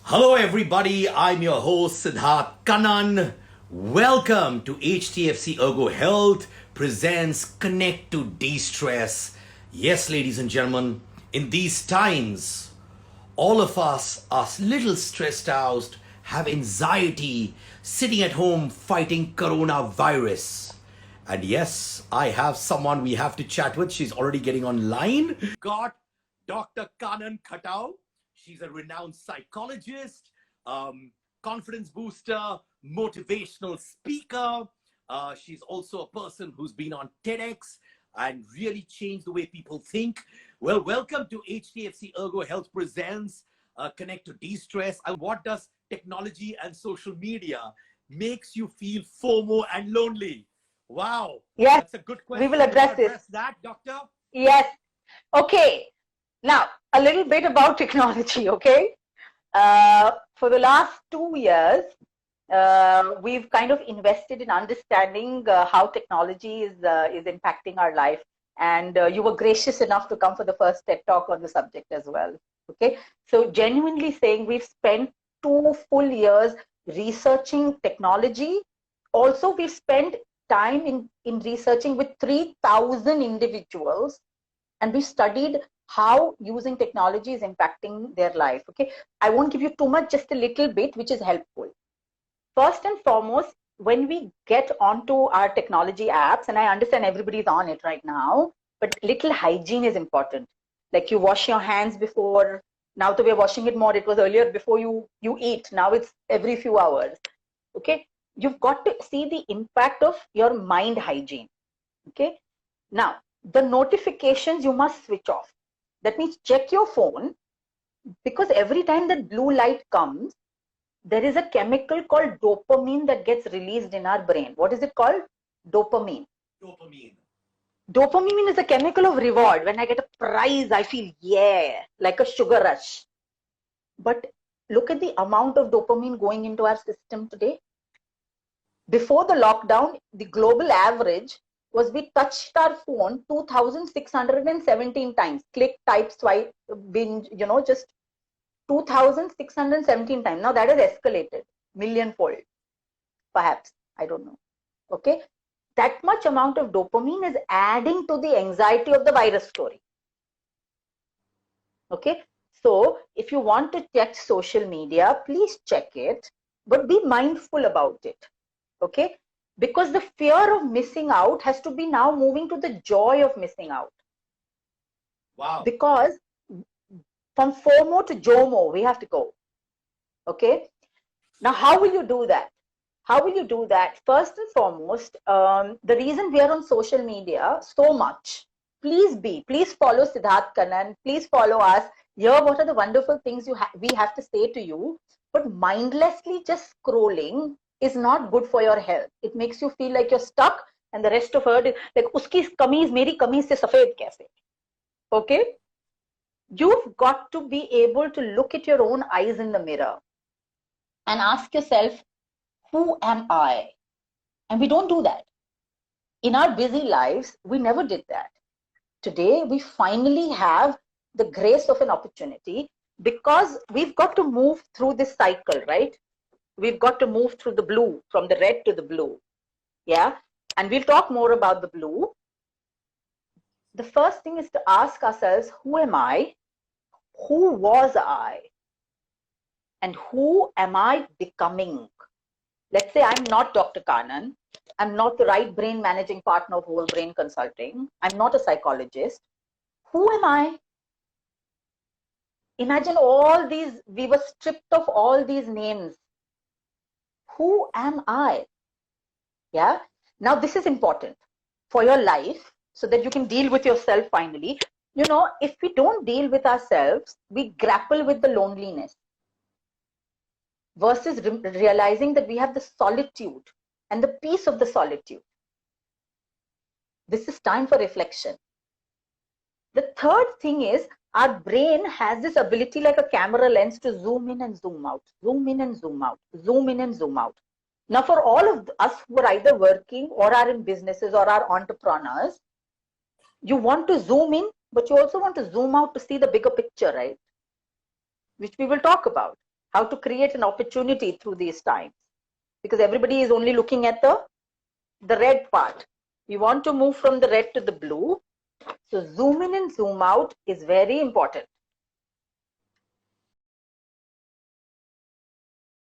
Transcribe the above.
Hello, everybody. I'm your host, Siddharth Kannan. Welcome to HTFC Ergo Health presents Connect to De-Stress. Yes, ladies and gentlemen, in these times, all of us are little stressed out, have anxiety, sitting at home fighting coronavirus. And yes, I have someone we have to chat with. She's already getting online. Got Dr. Kanan Khatau. She's a renowned psychologist, confidence booster, motivational speaker. She's also a person who's been on TEDx and really changed the way people think. Well, welcome to HTFC Ergo Health Presents Connect to De-Stress. And what does technology and social media makes you feel FOMO and lonely? Wow. Yes, that's a good question. we will address this. That, doctor? Yes. Okay. Now, a little bit about technology, okay? For the last 2 years, we've kind of invested in understanding how technology is impacting our life. And you were gracious enough to come for the first TED Talk on the subject as well, okay? So genuinely saying we've spent 2 full years researching technology. Also, we've spent time in researching with 3,000 individuals, and we studied how using technology is impacting their life. Okay, I won't give you too much, just a little bit which is helpful. First and foremost, when we get onto our technology apps, and I understand everybody's on it right now, but little hygiene is important. Like you wash your hands before. Now that we're washing it more, it was earlier before you eat. Now it's every few hours. Okay, you've got to see the impact of your mind hygiene. Okay, now the notifications you must switch off. That means check your phone, because every time that blue light comes, there is a chemical called dopamine that gets released in our brain. What is it called? Dopamine. Dopamine is a chemical of reward. When I get a prize, I feel, yeah, like a sugar rush. But look at the amount of dopamine going into our system today. Before the lockdown, the global average was we touched our phone 2,617 times. Click, type, swipe, binge, just 2,617 times. Now that has escalated millionfold, perhaps. I don't know. Okay. That much amount of dopamine is adding to the anxiety of the virus story. Okay. So if you want to check social media, please check it, but be mindful about it. Okay. Because the fear of missing out has to be now moving to the joy of missing out. Wow. Because from FOMO to JOMO, we have to go. Okay. Now, how will you do that? How will you do that? First and foremost, the reason we are on social media so much, please follow Siddharth Kannan, please follow us. Hear what are the wonderful things we have to say to you. But mindlessly just scrolling is not good for your health. It makes you feel like you're stuck, and the rest of it is like, uski kameez meri kameez se safed kaise? Okay? You've got to be able to look at your own eyes in the mirror and ask yourself, who am I? And we don't do that. In our busy lives, we never did that. Today, we finally have the grace of an opportunity, because we've got to move through this cycle, right? We've got to move through the blue, from the red to the blue. Yeah. And we'll talk more about the blue. The first thing is to ask ourselves, who am I? Who was I? And who am I becoming? Let's say I'm not Dr. Kannan. I'm not the right brain managing partner of Whole Brain Consulting. I'm not a psychologist. Who am I? Imagine all these, we were stripped of all these names. Who am I? Yeah. Now this is important for your life, so that you can deal with yourself finally. If we don't deal with ourselves, we grapple with the loneliness versus realizing that we have the solitude and the peace of the solitude. This is time for reflection. The third thing is, our brain has this ability like a camera lens to zoom in and zoom out, zoom in and zoom out, zoom in and zoom out. Now, for all of us who are either working or are in businesses or are entrepreneurs, you want to zoom in, but you also want to zoom out to see the bigger picture, right? Which we will talk about. how to create an opportunity through these times, because everybody is only looking at the red part. We want to move from the red to the blue. So zoom in and zoom out is very important.